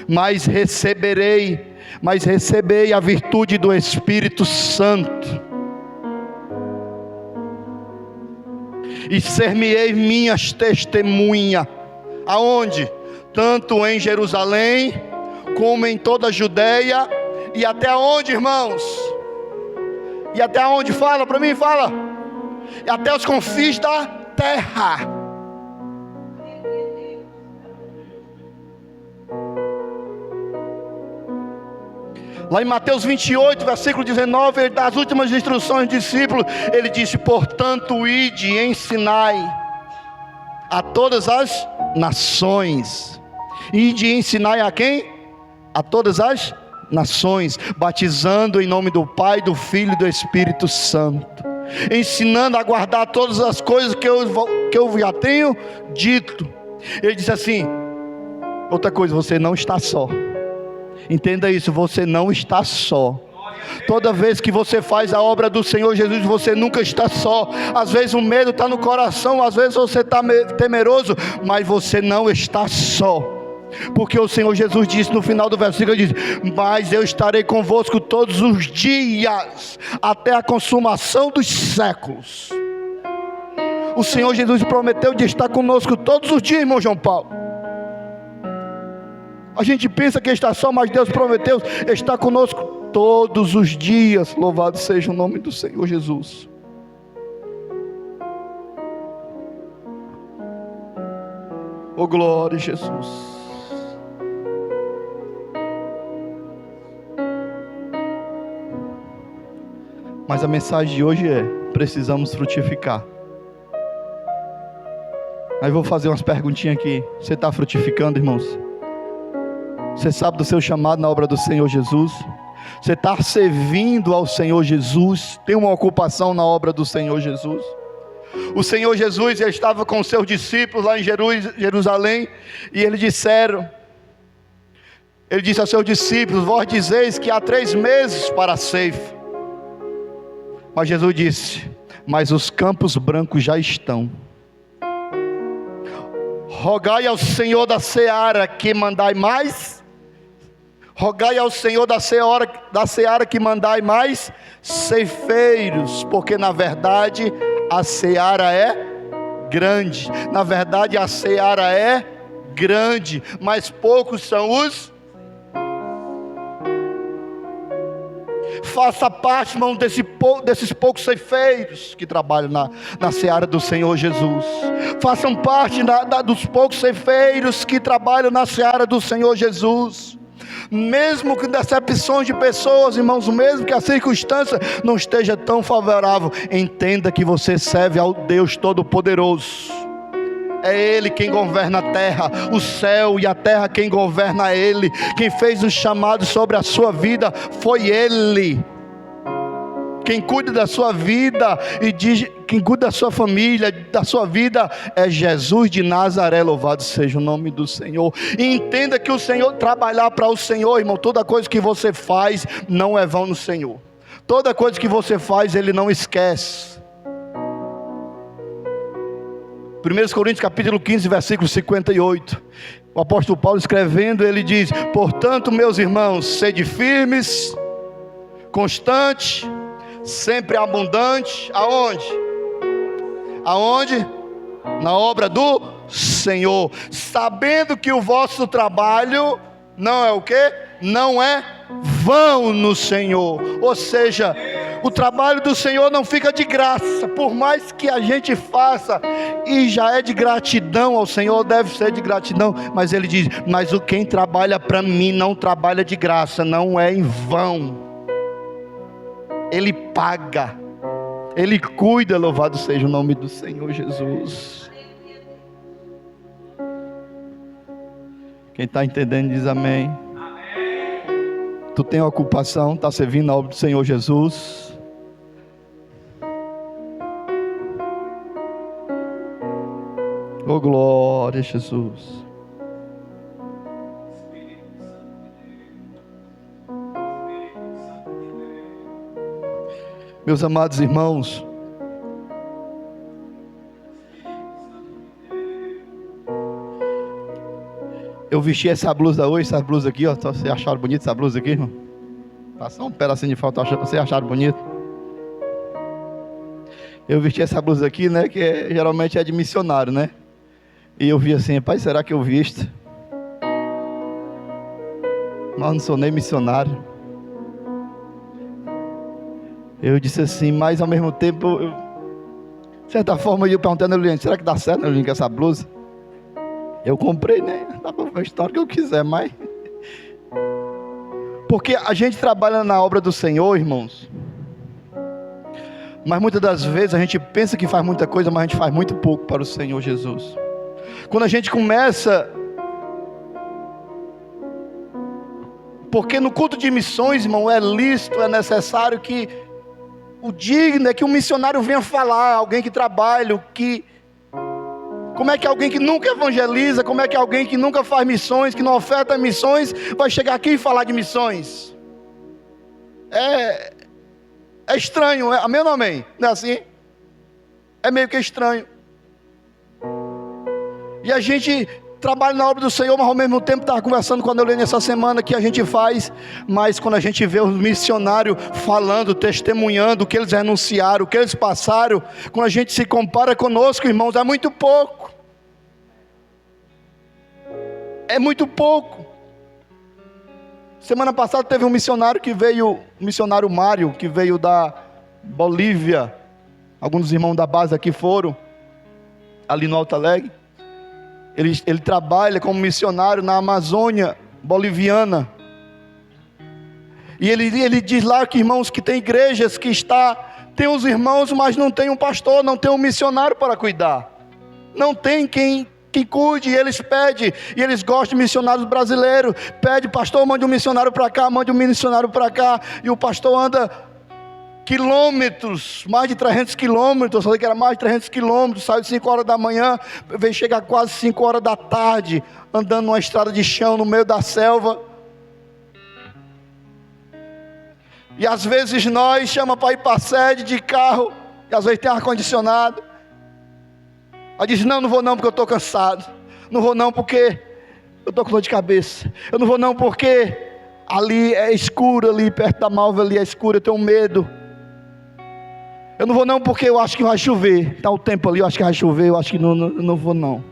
mas recebei a virtude do Espírito Santo, e ser-me-ei minhas testemunhas. Aonde? Tanto em Jerusalém, como em toda a Judeia, e até onde, irmãos? E até onde? Fala para mim, fala. E até os confins da terra. Lá em Mateus 28, versículo 19, ele dá as últimas instruções dos discípulos. Ele disse: portanto, ide e ensinai a todas as nações. Ide e ensinai a quem? A todas as nações, batizando em nome do Pai, do Filho e do Espírito Santo, ensinando a guardar todas as coisas que eu já tenho dito. Ele disse assim: outra coisa, você não está só. Entenda isso, você não está só. Toda vez que você faz a obra do Senhor Jesus, você nunca está só. Às vezes o medo está no coração, às vezes você está temeroso, mas você não está só. Porque o Senhor Jesus disse no final do versículo, ele diz: mas eu estarei convosco todos os dias, até a consumação dos séculos. O Senhor Jesus prometeu de estar conosco todos os dias, irmão João Paulo. A gente pensa que está só, mas Deus prometeu estar conosco todos os dias. Louvado seja o nome do Senhor Jesus. Oh, glória a Jesus. Mas a mensagem de hoje é: precisamos frutificar. Aí vou fazer umas perguntinhas aqui. Você está frutificando, irmãos? Você sabe do seu chamado na obra do Senhor Jesus? Você está servindo ao Senhor Jesus? Tem uma ocupação na obra do Senhor Jesus? O Senhor Jesus, ele estava com os seus discípulos lá em Jerusalém, e ele disse aos seus discípulos: vós dizeis que há 3 meses para a ceifa. Mas Jesus disse: mas os campos brancos já estão. Rogai ao Senhor da seara que mandai mais. Rogai ao Senhor da seara que mandai mais ceifeiros, porque na verdade a seara é grande. Na verdade a seara é grande, mas poucos são os. Faça parte, irmão, desses poucos ceifeiros que trabalham na seara do Senhor Jesus. Façam parte dos poucos ceifeiros que trabalham na seara do Senhor Jesus. Mesmo que decepções de pessoas, irmãos, mesmo que a circunstância não esteja tão favorável, entenda que você serve ao Deus Todo-Poderoso. É Ele quem governa a terra, o céu e a terra, quem governa é Ele. Quem fez o chamado sobre a sua vida foi Ele. Quem cuida da sua vida quem cuida da sua família, da sua vida, é Jesus de Nazaré. Louvado seja o nome do Senhor. E entenda que o Senhor, trabalhar para o Senhor, irmão, toda coisa que você faz não é vão no Senhor. Toda coisa que você faz, Ele não esquece. 1 Coríntios capítulo 15, versículo 58. O apóstolo Paulo escrevendo, ele diz: portanto, meus irmãos, sede firmes, constantes, sempre abundante. Aonde? Aonde? Na obra do Senhor, sabendo que o vosso trabalho não é o quê? Não é vão no Senhor. Ou seja, o trabalho do Senhor não fica de graça. Por mais que a gente faça, e já é de gratidão ao Senhor, deve ser de gratidão, mas ele diz: mas quem trabalha para mim não trabalha de graça, não é em vão. Ele paga, Ele cuida. Louvado seja o nome do Senhor Jesus. Quem está entendendo diz amém. Tu tem ocupação, está servindo a obra do Senhor Jesus. Oh, glória a Jesus. Meus amados irmãos, eu vesti essa blusa hoje, essa blusa aqui, ó. Vocês acharam bonita essa blusa aqui, irmão? Tá só um pedacinho de foto, vocês acharam bonito? Eu vesti essa blusa aqui, né, que geralmente é de missionário, né? E eu vi assim: pai, será que eu visto? Mas não sou nem missionário. Eu disse assim, mas ao mesmo tempo, de certa forma, eu perguntei a Eliane: será que dá certo, Eliane, com essa blusa? Eu comprei, né? Dá para ver a história que eu quiser, mas... Porque a gente trabalha na obra do Senhor, irmãos, mas muitas das vezes a gente pensa que faz muita coisa, mas a gente faz muito pouco para o Senhor Jesus. Quando a gente começa... Porque no culto de missões, irmão, é lícito, é necessário que... O digno é que um missionário venha falar, alguém que trabalha, como é que alguém que nunca evangeliza, como é que alguém que nunca faz missões, que não oferta missões, vai chegar aqui e falar de missões? É estranho, amém ou não amém? Não é assim? É meio que estranho. E a gente trabalho na obra do Senhor, mas ao mesmo tempo estava conversando com a Neulene essa semana que a gente faz, mas quando a gente vê os missionários falando, testemunhando o que eles renunciaram, o que eles passaram, quando a gente se compara conosco, irmãos, é muito pouco. É muito pouco. Semana passada teve um missionário que veio, o missionário Mário, que veio da Bolívia. Alguns dos irmãos da base aqui foram, ali no Alto Alegre. Ele trabalha como missionário na Amazônia boliviana. E ele diz lá que, irmãos, que tem igrejas que tem os irmãos, mas não tem um pastor, não tem um missionário para cuidar. Não tem quem cuide, e eles pedem, e eles gostam de missionários brasileiros. Pede, pastor, mande um missionário para cá, mande um missionário para cá. E o pastor anda quilômetros, mais de 300 quilômetros, eu falei que era mais de 300 quilômetros, sai de 5 horas da manhã, vem chegar quase 5 horas da tarde, andando numa estrada de chão no meio da selva. E às vezes nós chama para ir para a sede de carro, e às vezes tem ar-condicionado. Ela diz, não vou não porque eu estou cansado, não vou não porque eu estou com dor de cabeça, eu não vou não porque ali é escuro, ali perto da malva ali é escuro, eu tenho medo. Eu não vou não porque eu acho que vai chover, está o tempo ali, eu acho que vai chover, eu acho que não vou não.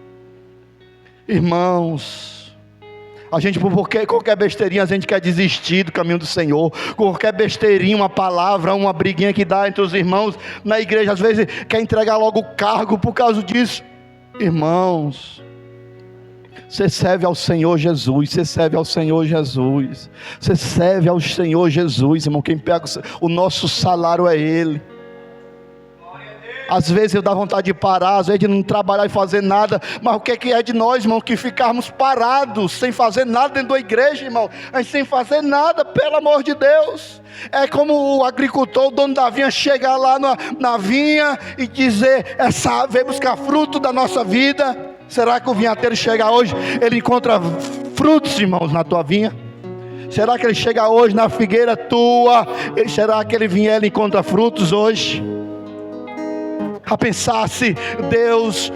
Irmãos, a gente por qualquer besteirinha a gente quer desistir do caminho do Senhor. Qualquer besteirinha, uma palavra, uma briguinha que dá entre os irmãos na igreja, às vezes quer entregar logo o cargo por causa disso. Irmãos, você serve ao Senhor Jesus, você serve ao Senhor Jesus, você serve ao Senhor Jesus, irmão. Quem pega o nosso salário é Ele. Às vezes eu dá vontade de parar, às vezes de não trabalhar e fazer nada, mas o que é de nós, irmão, que ficarmos parados, sem fazer nada dentro da igreja, irmão, a gente sem fazer nada, pelo amor de Deus. É como o agricultor, o dono da vinha, chegar lá na vinha e dizer, vem buscar fruto da nossa vida. Será que o vinhateiro chega hoje, ele encontra frutos, irmãos, na tua vinha? Será que ele chega hoje na figueira tua, será que ele encontra frutos hoje? A pensar se Deus,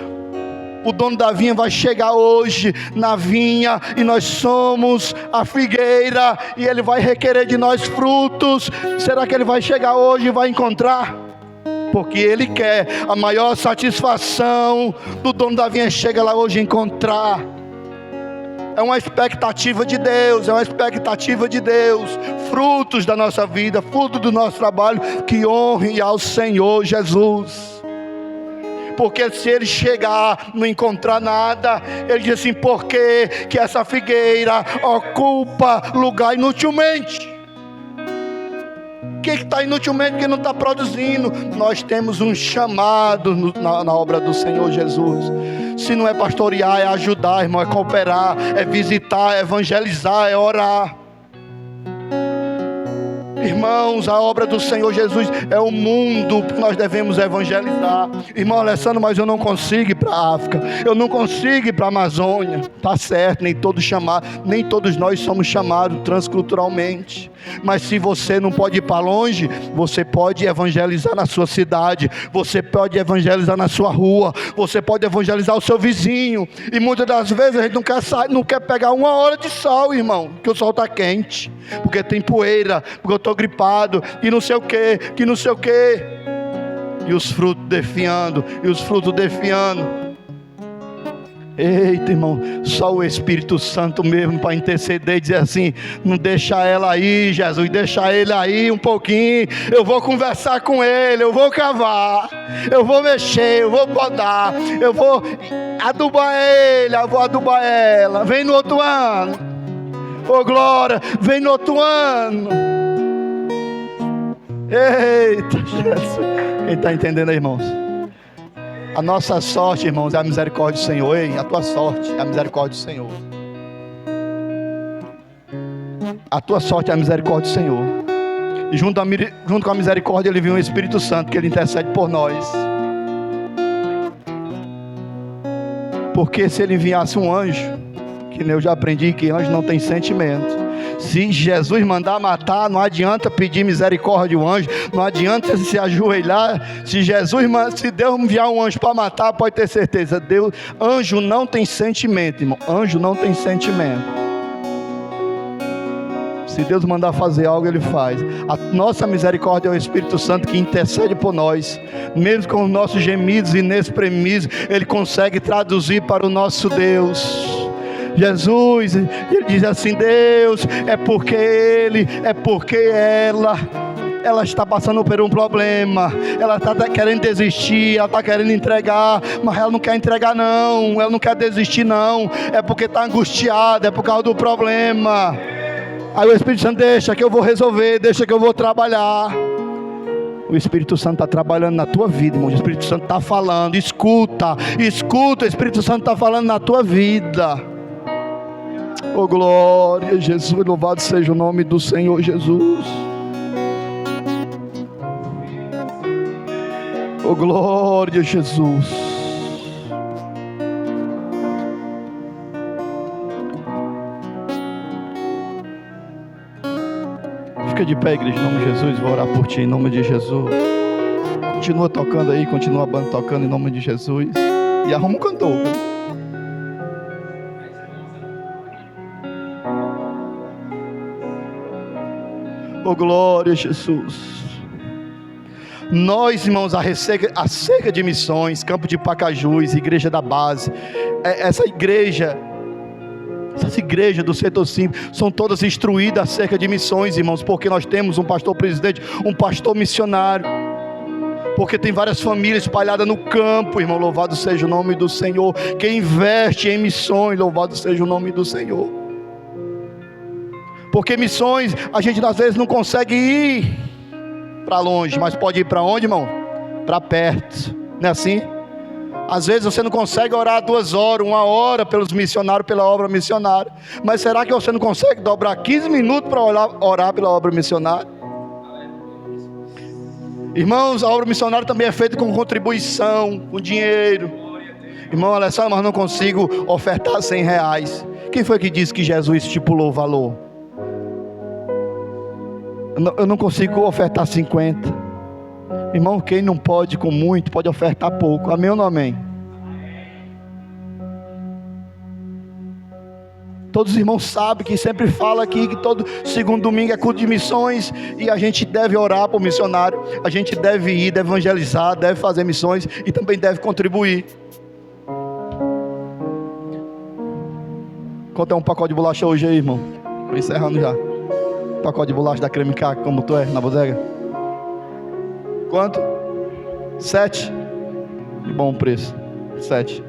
o dono da vinha, vai chegar hoje na vinha e nós somos a figueira e Ele vai requerer de nós frutos. Será que Ele vai chegar hoje e vai encontrar? Porque Ele quer a maior satisfação do dono da vinha, chega lá hoje e encontrar. É uma expectativa de Deus, é uma expectativa de Deus. Frutos da nossa vida, fruto do nosso trabalho, que honre ao Senhor Jesus. Porque se ele chegar, não encontrar nada, ele diz assim, por que essa figueira ocupa lugar inutilmente? O que está inutilmente? Porque não está produzindo. Nós temos um chamado na obra do Senhor Jesus. Se não é pastorear, é ajudar, irmão, é cooperar, é visitar, é evangelizar, é orar. Irmãos, a obra do Senhor Jesus é o mundo que nós devemos evangelizar. Irmão Alessandro, mas eu não consigo ir para a África, eu não consigo ir para a Amazônia. Está certo, nem todos nós somos chamados transculturalmente. Mas se você não pode ir para longe, você pode evangelizar na sua cidade, você pode evangelizar na sua rua, você pode evangelizar o seu vizinho. E muitas das vezes a gente não quer sair, não quer pegar 1 hora de sol, irmão, porque o sol está quente, porque tem poeira, porque eu estou gripado, e não sei o que, e os frutos definhando, Eita, irmão, só o Espírito Santo mesmo para interceder e dizer assim, não deixa ela aí, Jesus, deixa ele aí um pouquinho, eu vou conversar com ele, eu vou cavar, eu vou mexer, eu vou podar, eu vou adubar ele, eu vou adubar ela. Vem no outro ano, ô glória, vem no outro ano. Eita, Jesus, quem está entendendo aí, irmãos? A nossa sorte, irmãos, é a misericórdia do Senhor. Ei, a tua sorte é a misericórdia do Senhor. A tua sorte é a misericórdia do Senhor. E junto com a misericórdia, ele viu o Espírito Santo, que ele intercede por nós. Porque se ele enviasse um anjo, que eu já aprendi que anjo não tem sentimento, Se Jesus mandar matar, não adianta pedir misericórdia ao anjo, não adianta se ajoelhar. Se Deus enviar um anjo para matar, pode ter certeza, anjo não tem sentimento, irmão. Anjo não tem sentimento. Se Deus mandar fazer algo, Ele faz. A nossa misericórdia é o Espírito Santo que intercede por nós. Mesmo com os nossos gemidos inexprimíveis, Ele consegue traduzir para o nosso Deus. Jesus, Ele diz assim: Deus, é porque Ele, é porque ela está passando por um problema, ela está querendo desistir, ela está querendo entregar, mas ela não quer entregar não, ela não quer desistir não, é porque está angustiada, é por causa do problema. Aí o Espírito Santo: deixa que eu vou resolver, deixa que eu vou trabalhar. O Espírito Santo está trabalhando na tua vida, irmão. O Espírito Santo está falando, escuta, o Espírito Santo está falando na tua vida. Oh glória, Jesus, louvado seja o nome do Senhor Jesus. Oh glória, Jesus. Fica de pé, igreja, em nome de Jesus. Vou orar por ti, em nome de Jesus. Continua tocando aí, continua a banda tocando em nome de Jesus. E arruma um cantor. Oh glória, Jesus. Nós, irmãos, a cerca de missões, Campo de Pacajus, Igreja da Base, essas igrejas do setor 5 são todas instruídas acerca de missões, irmãos, porque nós temos um pastor presidente, um pastor missionário, porque tem várias famílias espalhadas no campo, irmão. Louvado seja o nome do Senhor. Quem investe em missões, louvado seja o nome do Senhor. Porque missões, a gente às vezes não consegue ir para longe, mas pode ir para onde, irmão? Para perto, não é assim? Às vezes você não consegue orar 2 horas, 1 hora pelos missionários, pela obra missionária. Mas será que você não consegue dobrar 15 minutos para orar pela obra missionária? Irmãos, a obra missionária também é feita com contribuição, com dinheiro. Irmão Alessandro, mas não consigo ofertar R$100. Quem foi que disse que Jesus estipulou o valor? Eu não consigo ofertar 50. Irmão, quem não pode com muito, pode ofertar pouco. Amém ou não amém? Todos os irmãos sabem que sempre fala aqui que todo segundo domingo é culto de missões, e a gente deve orar por missionário, a gente deve ir, deve evangelizar, deve fazer missões e também deve contribuir. Quanto é um pacote de bolacha hoje aí, irmão? Estou encerrando já. Pacote de bolacha da Creme Caco, como tu é, na bodega? Quanto? 7. Que bom preço. 7.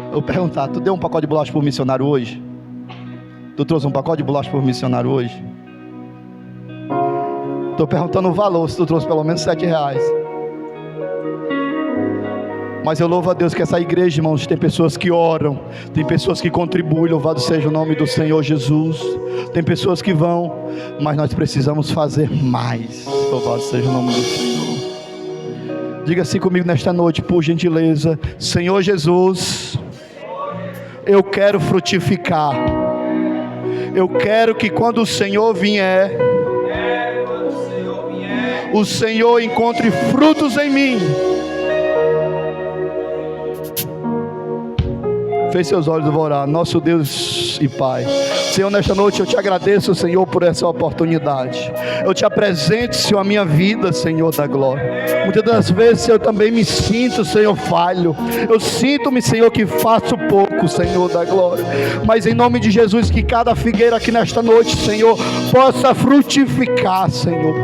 Eu vou perguntar: tu deu um pacote de bolacha por missionário hoje? Tu trouxe um pacote de bolacha por missionário hoje? Estou perguntando o valor, se tu trouxe pelo menos R$7. Mas eu louvo a Deus que essa igreja, irmãos, tem pessoas que oram, tem pessoas que contribuem, louvado seja o nome do Senhor Jesus. Tem pessoas que vão, mas nós precisamos fazer mais, louvado seja o nome do Senhor. Diga assim comigo nesta noite, por gentileza: Senhor Jesus, eu quero frutificar. Eu quero que quando o Senhor vier, o Senhor encontre frutos em mim. Feche seus olhos, eu vou orar. Nosso Deus e Pai, Senhor, nesta noite eu te agradeço, Senhor, por essa oportunidade. Eu te apresento, Senhor, a minha vida, Senhor da glória. Muitas das vezes eu também me sinto, Senhor, falho. Eu sinto-me, Senhor, que faço pouco, Senhor da glória. Mas em nome de Jesus, que cada figueira aqui nesta noite, Senhor, possa frutificar, Senhor.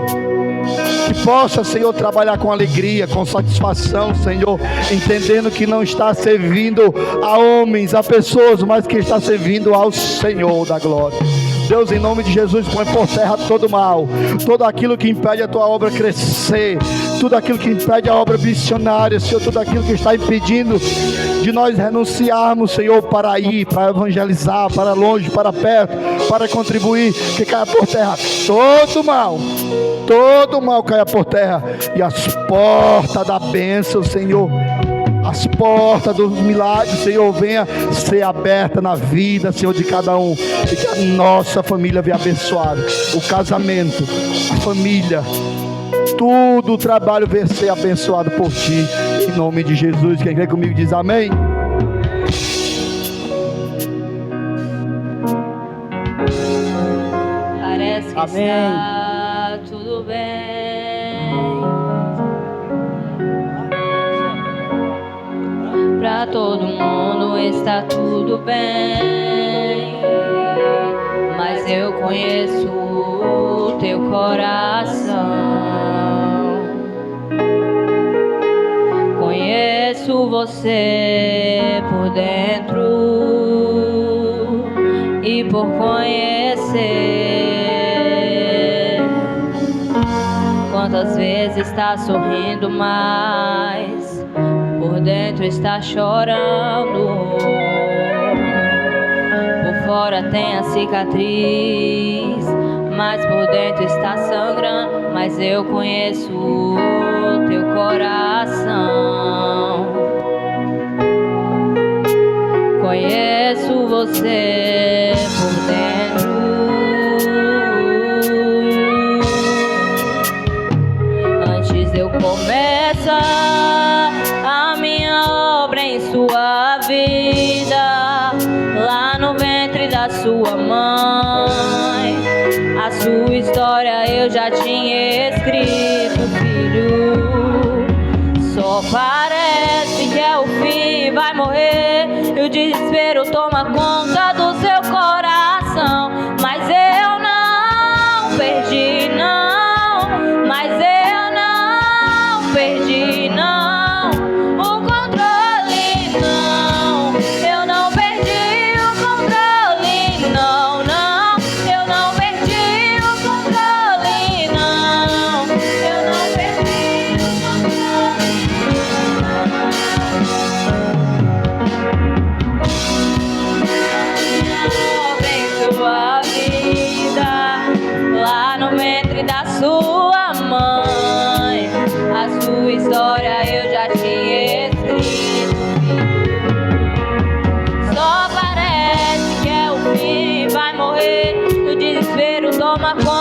Que possa, Senhor, trabalhar com alegria, com satisfação, Senhor, entendendo que não está servindo a homens, a pessoas, mas que está servindo ao Senhor da glória. Deus, em nome de Jesus, põe por terra todo mal, tudo aquilo que impede a tua obra crescer, tudo aquilo que impede a obra missionária, Senhor, tudo aquilo que está impedindo de nós renunciarmos, Senhor, para ir, para evangelizar, para longe, para perto, para contribuir, que caia por terra todo mal caia por terra, e as portas da bênção, Senhor, as portas dos milagres, Senhor, venha ser aberta na vida, Senhor, de cada um, e que a nossa família venha abençoada, o casamento, a família, tudo o trabalho venha ser abençoado por Ti, em nome de Jesus. Quem crê comigo diz amém. Parece que Amém. está tudo bem, pra todo mundo está tudo bem, mas eu conheço o teu coração, conheço você por dentro e por conhecer. Quantas vezes está sorrindo, mas por dentro está chorando. Por fora tem a cicatriz, mas por dentro está sangrando. Mas eu conheço o teu coração, conheço você por dentro. Antes de eu começar a minha obra em sua vida, lá no ventre da sua mãe, a sua história eu já tinha escrito, filho. Só parece que é o fim, vai morrer, e o desespero toma conta do seu coração. Mas eu não perdi, não. Mas eu não perdi, não. O controle, não. Eu não perdi o controle, não, não. Eu não perdi o controle, não. Eu não perdi o controle. Em sua vida, lá no ventre da sua mãe, a sua história eu já tinha escrito. Só parece que é o fim, vai morrer, o desespero toma conta